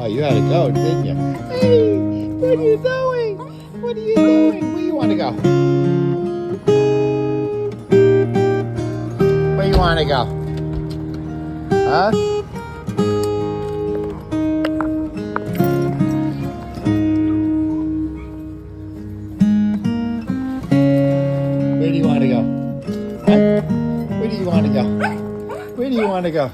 you had to go, didn't you? Hey, what are you doing? What are you doing? Where you want to go? Where you want to go? Huh? Where do you want to go? Huh? Where do you want to go? Where do you want to go?